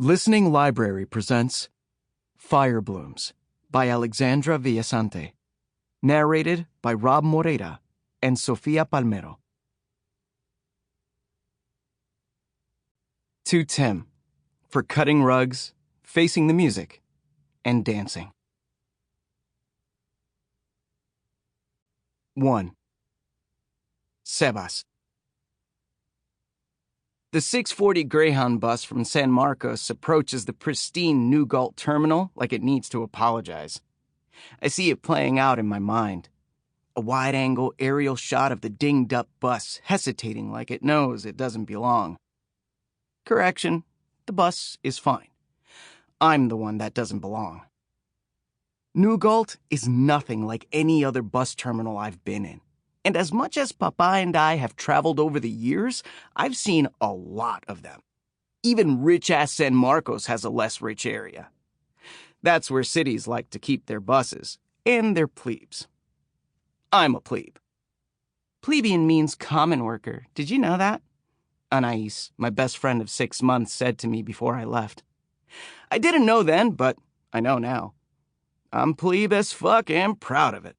Listening Library presents Fireblooms by Alexandra Villasante. Narrated by Robb Moreira and Sofía Palmero. To Tim, for cutting rugs, facing the music, and dancing. 1. Sebas. The 6:40 Greyhound bus from San Marcos approaches the pristine New Gault terminal like it needs to apologize. I see it playing out in my mind. A wide-angle aerial shot of the dinged-up bus hesitating like it knows it doesn't belong. Correction, the bus is fine. I'm the one that doesn't belong. New Gault is nothing like any other bus terminal I've been in. And as much as Papa and I have traveled over the years, I've seen a lot of them. Even rich-ass San Marcos has a less rich area. That's where cities like to keep their buses, and their plebes. I'm a plebe. Plebeian means common worker. Did you know that? Anais, my best friend of 6 months, said to me before I left. I didn't know then, but I know now. I'm plebe as fuck and proud of it.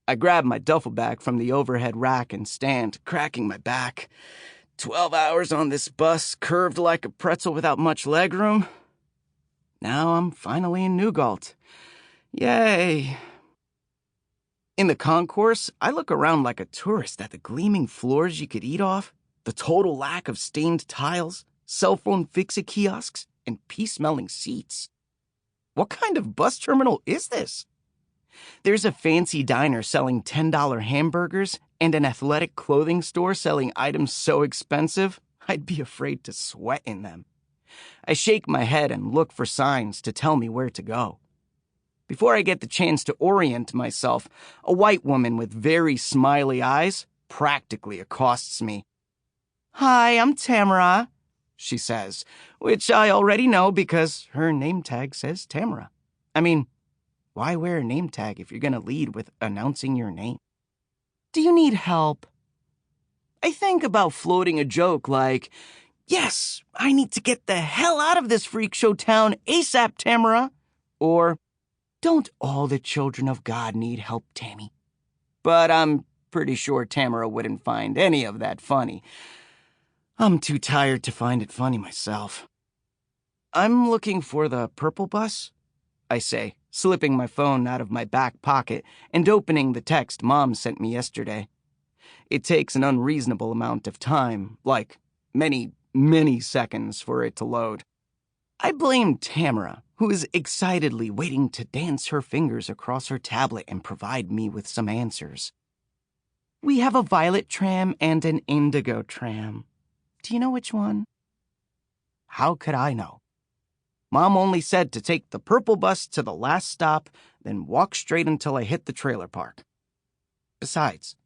I grabbed my duffel bag from the overhead rack and stand, cracking my back. 12 hours on this bus, curved like a pretzel without much legroom. Now I'm finally in New Gault. Yay. In the concourse, I look around like a tourist at the gleaming floors you could eat off, the total lack of stained tiles, cell phone fix-it kiosks, and pea-smelling seats. What kind of bus terminal is this? There's a fancy diner selling $10 hamburgers and an athletic clothing store selling items so expensive, I'd be afraid to sweat in them. I shake my head and look for signs to tell me where to go. Before I get the chance to orient myself, a white woman with very smiley eyes practically accosts me. "Hi, I'm Tamara," she says, which I already know because her name tag says Tamara. I mean, why wear a name tag if you're going to lead with announcing your name? Do you need help? I think about floating a joke like, "Yes, I need to get the hell out of this freak show town ASAP, Tamara." Or, "Don't all the children of God need help, Tammy?" But I'm pretty sure Tamara wouldn't find any of that funny. I'm too tired to find it funny myself. "I'm looking for the purple bus," I say, slipping my phone out of my back pocket and opening the text Mom sent me yesterday. It takes an unreasonable amount of time, like many, many seconds for it to load. I blame Tamara, who is excitedly waiting to dance her fingers across her tablet and provide me with some answers. "We have a violet tram and an indigo tram. Do you know which one?" How could I know? Mom only said to take the purple bus to the last stop, then walk straight until I hit the trailer park. Besides,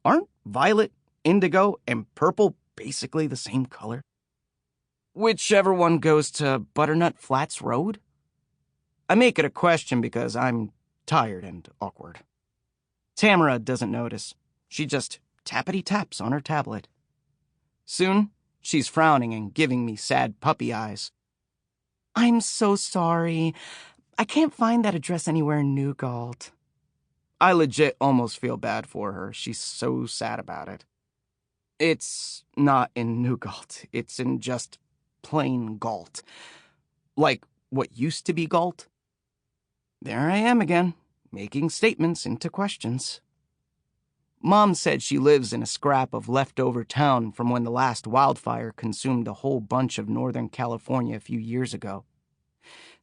aren't violet, indigo, and purple basically the same color? Whichever one goes to Butternut Flats Road? I make it a question because I'm tired and awkward. Tamara doesn't notice. She just tappity-taps on her tablet. Soon, she's frowning and giving me sad puppy eyes. "I'm so sorry. I can't find that address anywhere in New Gault." I legit almost feel bad for her. She's so sad about it. It's not in New Gault. It's in just plain Gault. Like what used to be Gault. There I am again, making statements into questions. Mom said she lives in a scrap of leftover town from when the last wildfire consumed a whole bunch of Northern California a few years ago.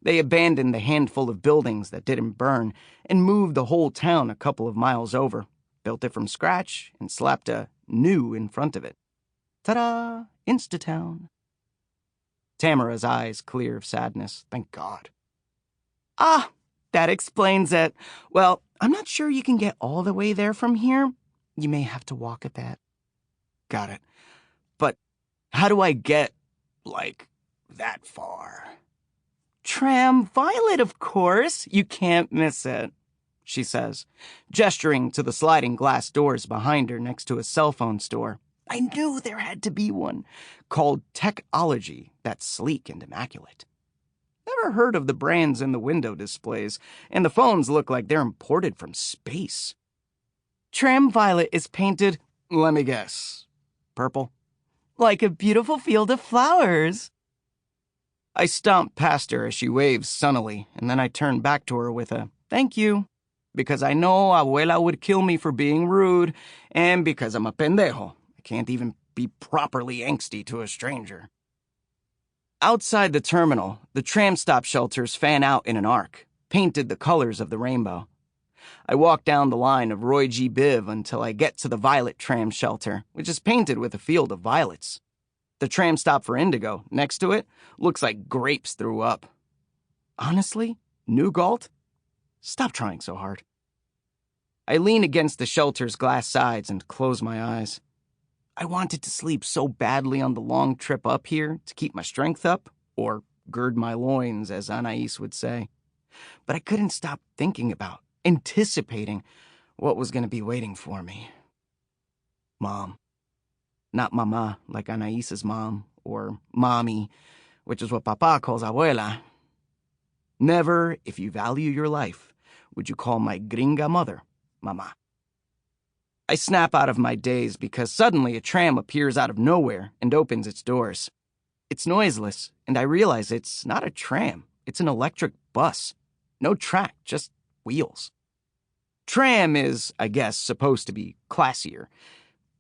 They abandoned the handful of buildings that didn't burn and moved the whole town a couple of miles over, built it from scratch, and slapped a new in front of it. Ta-da! Instatown. Tamara's eyes clear of sadness, thank God. "Ah, that explains it. Well, I'm not sure you can get all the way there from here. You may have to walk a bit." Got it. But how do I get, that far? "Tram violet, of course. You can't miss it," she says, gesturing to the sliding glass doors behind her next to a cell phone store, I knew there had to be one, called Techology, that's sleek and immaculate. Never heard of the brands in the window displays, and the phones look like they're imported from space. Tram violet is painted, let me guess, purple? Like a beautiful field of flowers. I stomp past her as she waves sunnily, and then I turn back to her with a thank you, because I know Abuela would kill me for being rude, and because I'm a pendejo. I can't even be properly angsty to a stranger. Outside the terminal, the tram stop shelters fan out in an arc, painted the colors of the rainbow. I walk down the line of Roy G. Biv until I get to the violet tram shelter, which is painted with a field of violets. The tram stop for Indigo, next to it, looks like grapes threw up. Honestly, New Gault? Stop trying so hard. I lean against the shelter's glass sides and close my eyes. I wanted to sleep so badly on the long trip up here to keep my strength up, or gird my loins, as Anais would say. But I couldn't stop thinking about, anticipating what was going to be waiting for me. Mom. Not mama, like Anais's mom, or mommy, which is what Papa calls Abuela. Never, if you value your life, would you call my gringa mother mama. I snap out of my daze because suddenly a tram appears out of nowhere and opens its doors. It's noiseless, and I realize it's not a tram, it's an electric bus. No track, just wheels. Tram is, I guess, supposed to be classier.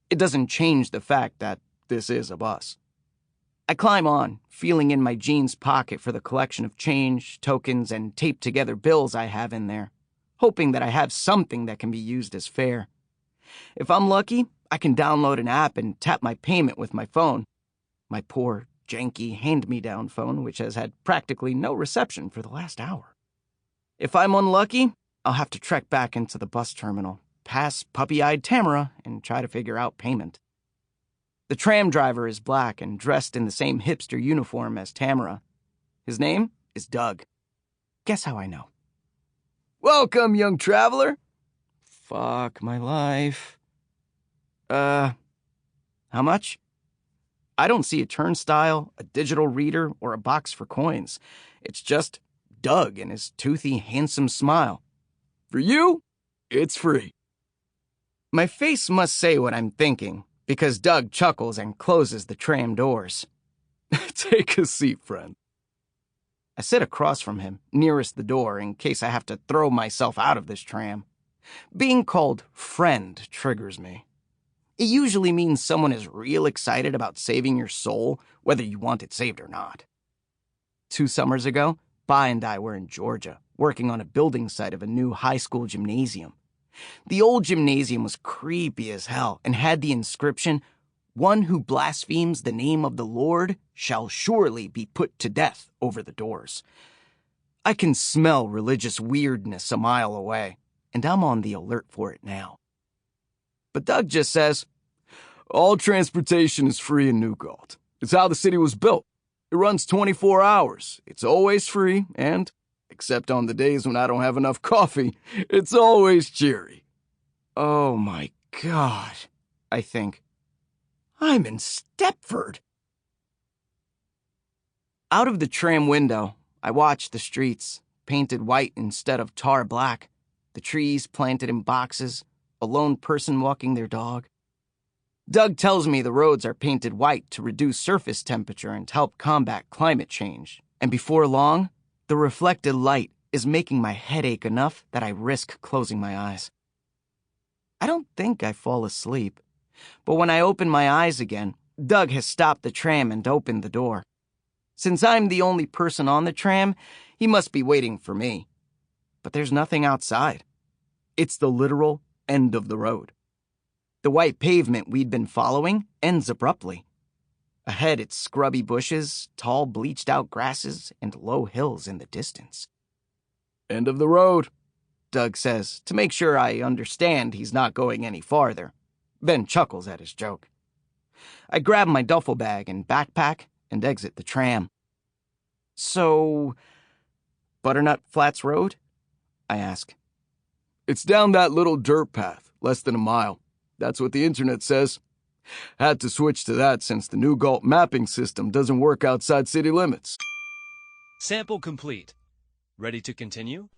It doesn't change the fact that this is a bus. I climb on, feeling in my jeans pocket for the collection of change, tokens, and taped-together bills I have in there, hoping that I have something that can be used as fare. If I'm lucky, I can download an app and tap my payment with my phone. My poor, janky, hand-me-down phone, which has had practically no reception for the last hour. If I'm unlucky, I'll have to trek back into the bus terminal, pass puppy-eyed Tamara, and try to figure out payment. The tram driver is black and dressed in the same hipster uniform as Tamara. His name is Doug. Guess how I know. Welcome, young traveler. Fuck my life. How much? I don't see a turnstile, a digital reader, or a box for coins. It's just Doug and his toothy, handsome smile. For you, it's free. My face must say what I'm thinking, because Doug chuckles and closes the tram doors. Take a seat, friend. I sit across from him, nearest the door, in case I have to throw myself out of this tram. Being called friend triggers me. It usually means someone is real excited about saving your soul, whether you want it saved or not. 2 summers ago, Ba and I were in Georgia, working on a building site of a new high school gymnasium. The old gymnasium was creepy as hell and had the inscription, "One who blasphemes the name of the Lord shall surely be put to death," over the doors. I can smell religious weirdness a mile away, and I'm on the alert for it now. But Doug just says, all transportation is free in New Gault. It's how the city was built. It runs 24 hours. It's always free, and, except on the days when I don't have enough coffee, it's always cheery. Oh my God, I think. I'm in Stepford. Out of the tram window, I watch the streets, painted white instead of tar black, the trees planted in boxes, a lone person walking their dog. Doug tells me the roads are painted white to reduce surface temperature and help combat climate change, and before long, the reflected light is making my head ache enough that I risk closing my eyes. I don't think I fall asleep, but when I open my eyes again, Doug has stopped the tram and opened the door. Since I'm the only person on the tram, he must be waiting for me. But there's nothing outside. It's the literal end of the road. The white pavement we'd been following ends abruptly. Ahead, it's scrubby bushes, tall bleached-out grasses, and low hills in the distance. End of the road, Doug says, to make sure I understand he's not going any farther, then chuckles at his joke. I grab my duffel bag and backpack and exit the tram. So, Butternut Flats Road? I ask. It's down that little dirt path, less than a mile. That's what the internet says. Had to switch to that since the new Gault mapping system doesn't work outside city limits. Sample complete. Ready to continue?